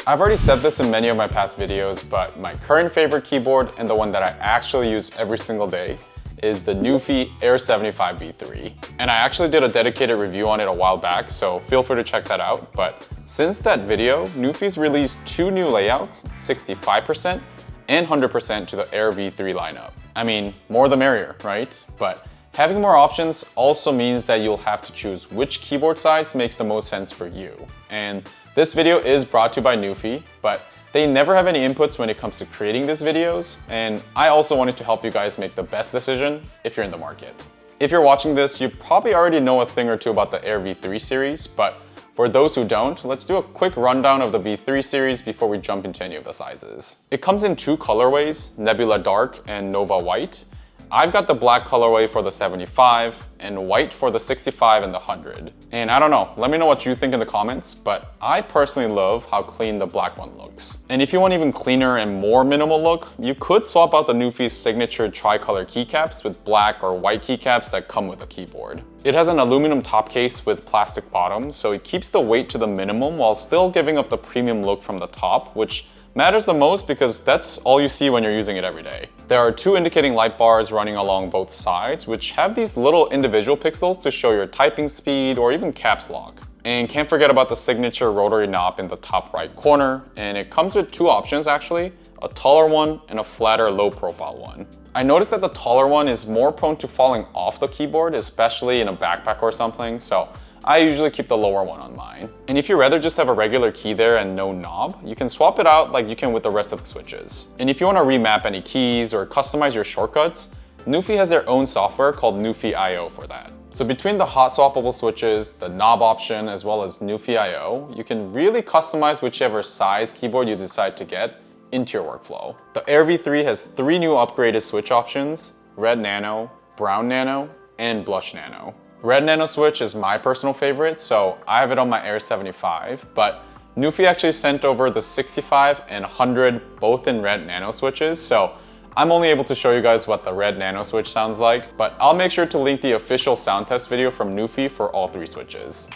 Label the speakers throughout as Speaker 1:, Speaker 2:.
Speaker 1: I've already said this in many of my past videos, but my current favorite keyboard and the one that I actually use every single day is the NuPhy Air V3. And I actually did a dedicated review on it a while back, so feel free to check that out. But since that video, NuPhy's released 2 new layouts, 65% and 100% to the Air V3 lineup. I mean, more the merrier, right? But having more options also means that you'll have to choose which keyboard size makes the most sense for you. And this video is brought to you by NuPhy, but they never have any inputs when it comes to creating these videos, and I also wanted to help you guys make the best decision if you're in the market. If you're watching this, you probably already know a thing or two about the Air V3 series, but for those who don't, let's do a quick rundown of the V3 series before we jump into any of the sizes. It comes in 2 colorways, Nebula Dark and Nova White. I've got the black colorway for the 75 and white for the 65 and the 100. And I don't know, let me know what you think in the comments, but I personally love how clean the black one looks. And if you want even cleaner and more minimal look, you could swap out the NuPhy's signature tricolor keycaps with black or white keycaps that come with the keyboard. It has an aluminum top case with plastic bottom, so it keeps the weight to the minimum while still giving off the premium look from the top, which matters the most because that's all you see when you're using it every day. There are 2 indicating light bars running along both sides, which have these little individual pixels to show your typing speed or even caps lock. And can't forget about the signature rotary knob in the top right corner, and it comes with 2 options actually, a taller one and a flatter low profile one. I noticed that the taller one is more prone to falling off the keyboard, especially in a backpack or something, so I usually keep the lower one on mine. And if you'd rather just have a regular key there and no knob, you can swap it out like you can with the rest of the switches. And if you want to remap any keys or customize your shortcuts, NuPhy has their own software called NuPhy IO for that. So between the hot swappable switches, the knob option, as well as NuPhy IO, you can really customize whichever size keyboard you decide to get into your workflow. The Air V3 has 3 new upgraded switch options: Red Nano, Brown Nano, and Blush Nano. Red Nano switch is my personal favorite, so I have it on my Air 75, but NuPhy actually sent over the 65 and 100 both in Red Nano switches, so I'm only able to show you guys what the Red Nano switch sounds like, but I'll make sure to link the official sound test video from NuPhy for all 3 switches.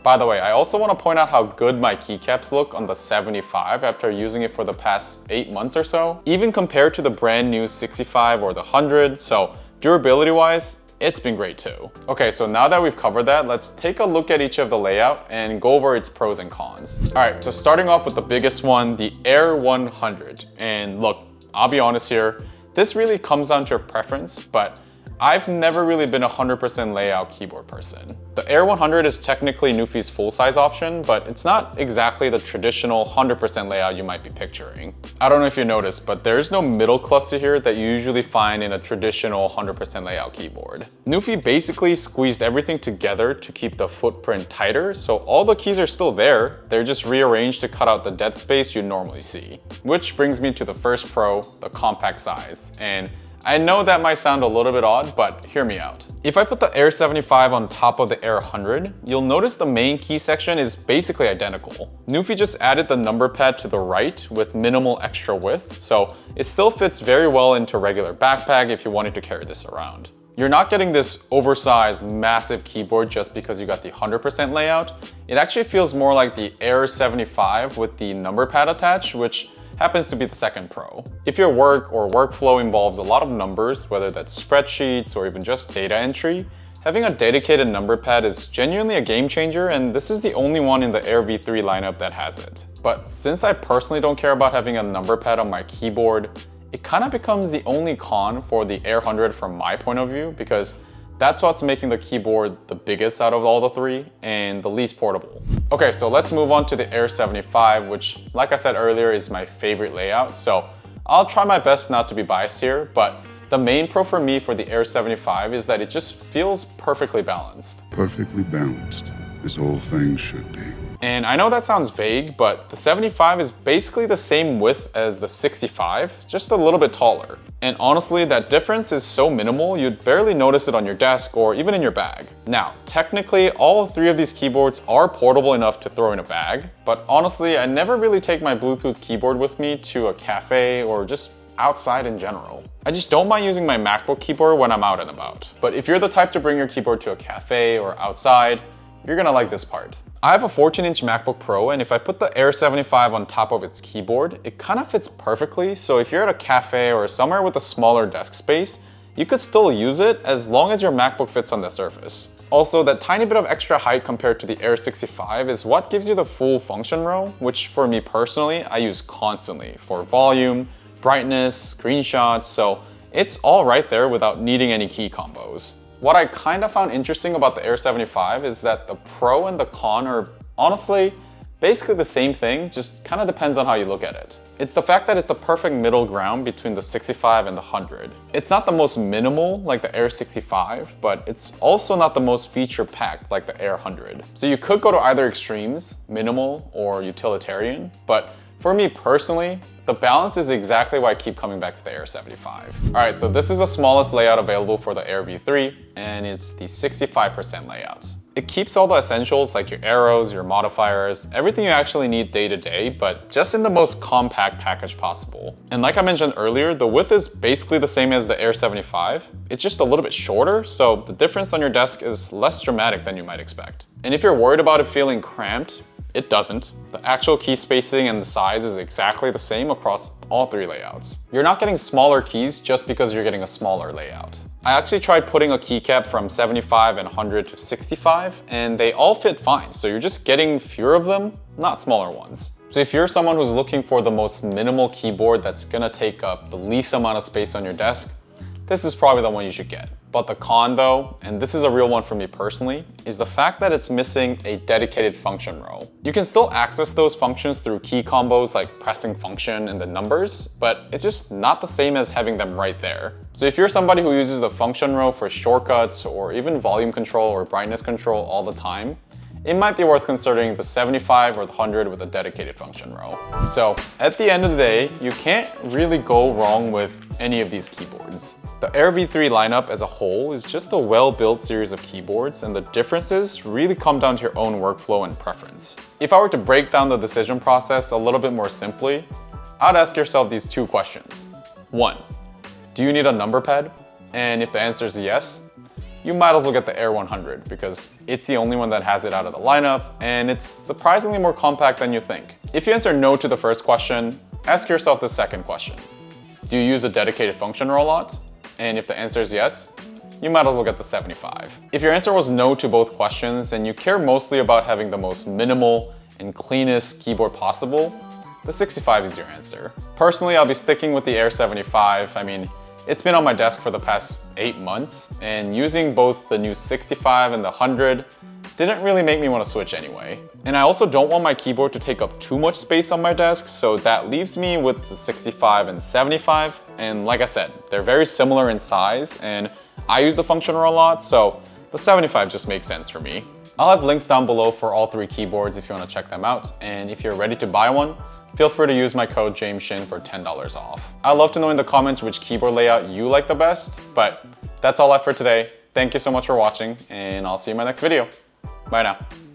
Speaker 1: By the way, I also want to point out how good my keycaps look on the 75 after using it for the past 8 months or so, even compared to the brand new 65 or the 100, so durability wise, it's been great too. Okay, so now that we've covered that, let's take a look at each of the layout and go over its pros and cons. All right, so starting off with the biggest one, the Air 100. And look, I'll be honest here, this really comes down to your preference, but I've never really been a 100% layout keyboard person. The Air 100 is technically NuPhy's full-size option, but it's not exactly the traditional 100% layout you might be picturing. I don't know if you noticed, but there's no middle cluster here that you usually find in a traditional 100% layout keyboard. NuPhy basically squeezed everything together to keep the footprint tighter, so all the keys are still there, they're just rearranged to cut out the dead space you normally see. Which brings me to the first pro, the compact size. And I know that might sound a little bit odd, but hear me out. If I put the Air 75 on top of the Air 100, you'll notice the main key section is basically identical. NuPhy just added the number pad to the right with minimal extra width, so it still fits very well into a regular backpack if you wanted to carry this around. You're not getting this oversized, massive keyboard just because you got the 100% layout. It actually feels more like the Air 75 with the number pad attached, which happens to be the second pro. If your work or workflow involves a lot of numbers, whether that's spreadsheets or even just data entry, having a dedicated number pad is genuinely a game changer, and this is the only one in the Air V3 lineup that has it. But since I personally don't care about having a number pad on my keyboard, it kind of becomes the only con for the Air 100 from my point of view, because that's what's making the keyboard the biggest out of all the 3 and the least portable. Okay, so let's move on to the Air 75, which, like I said earlier, is my favorite layout. So I'll try my best not to be biased here, but the main pro for me for the Air 75 is that it just feels perfectly balanced.
Speaker 2: Perfectly balanced, as all things should be.
Speaker 1: And I know that sounds vague, but the 75 is basically the same width as the 65, just a little bit taller. And honestly, that difference is so minimal, you'd barely notice it on your desk or even in your bag. Now, technically, all 3 of these keyboards are portable enough to throw in a bag, but honestly, I never really take my Bluetooth keyboard with me to a cafe or just outside in general. I just don't mind using my MacBook keyboard when I'm out and about. But if you're the type to bring your keyboard to a cafe or outside, you're gonna like this part. I have a 14-inch MacBook Pro, and if I put the Air 75 on top of its keyboard, it kind of fits perfectly. So if you're at a cafe or somewhere with a smaller desk space, you could still use it as long as your MacBook fits on the surface. Also, that tiny bit of extra height compared to the Air 65 is what gives you the full function row, which for me personally, I use constantly for volume, brightness, screenshots, so it's all right there without needing any key combos. What I kind of found interesting about the Air 75 is that the pro and the con are honestly basically the same thing, just kind of depends on how you look at it. It's the fact that it's the perfect middle ground between the 65 and the 100. It's not the most minimal like the Air 65, but it's also not the most feature-packed like the Air 100. So you could go to either extremes, minimal or utilitarian, but for me personally, the balance is exactly why I keep coming back to the Air 75. All right, so this is the smallest layout available for the Air V3, and it's the 65% layout. It keeps all the essentials like your arrows, your modifiers, everything you actually need day to day, but just in the most compact package possible. And like I mentioned earlier, the width is basically the same as the Air 75. It's just a little bit shorter, so the difference on your desk is less dramatic than you might expect. And if you're worried about it feeling cramped, it doesn't. The actual key spacing and the size is exactly the same across all three layouts. You're not getting smaller keys just because you're getting a smaller layout. I actually tried putting a keycap from 75 and 100 to 65, and they all fit fine. So you're just getting fewer of them, not smaller ones. So if you're someone who's looking for the most minimal keyboard that's gonna take up the least amount of space on your desk, this is probably the one you should get. But the con though, and this is a real one for me personally, is the fact that it's missing a dedicated function row. You can still access those functions through key combos like pressing function and the numbers, but it's just not the same as having them right there. So if you're somebody who uses the function row for shortcuts or even volume control or brightness control all the time, it might be worth considering the 75 or the 100 with a dedicated function row. So at the end of the day, you can't really go wrong with any of these keyboards. The Air V3 lineup as a whole is just a well-built series of keyboards, and the differences really come down to your own workflow and preference. If I were to break down the decision process a little bit more simply, I'd ask yourself these two questions. 1, do you need a number pad? And if the answer is yes, you might as well get the Air 100 because it's the only one that has it out of the lineup, and it's surprisingly more compact than you think. If you answer no to the first question, ask yourself the second question. Do you use a dedicated function row a lot? And if the answer is yes, you might as well get the 75. If your answer was no to both questions and you care mostly about having the most minimal and cleanest keyboard possible, the 65 is your answer. Personally, I'll be sticking with the Air 75. I mean, it's been on my desk for the past 8 months, and using both the new 65 and the 100 didn't really make me want to switch anyway. And I also don't want my keyboard to take up too much space on my desk, so that leaves me with the 65 and 75. And like I said, they're very similar in size, and I use the function row a lot, so the 75 just makes sense for me. I'll have links down below for all three keyboards if you want to check them out, and if you're ready to buy one, feel free to use my code JamesShin for $10 off. I'd love to know in the comments which keyboard layout you like the best, but that's all I have for today. Thank you so much for watching, and I'll see you in my next video. Bye now.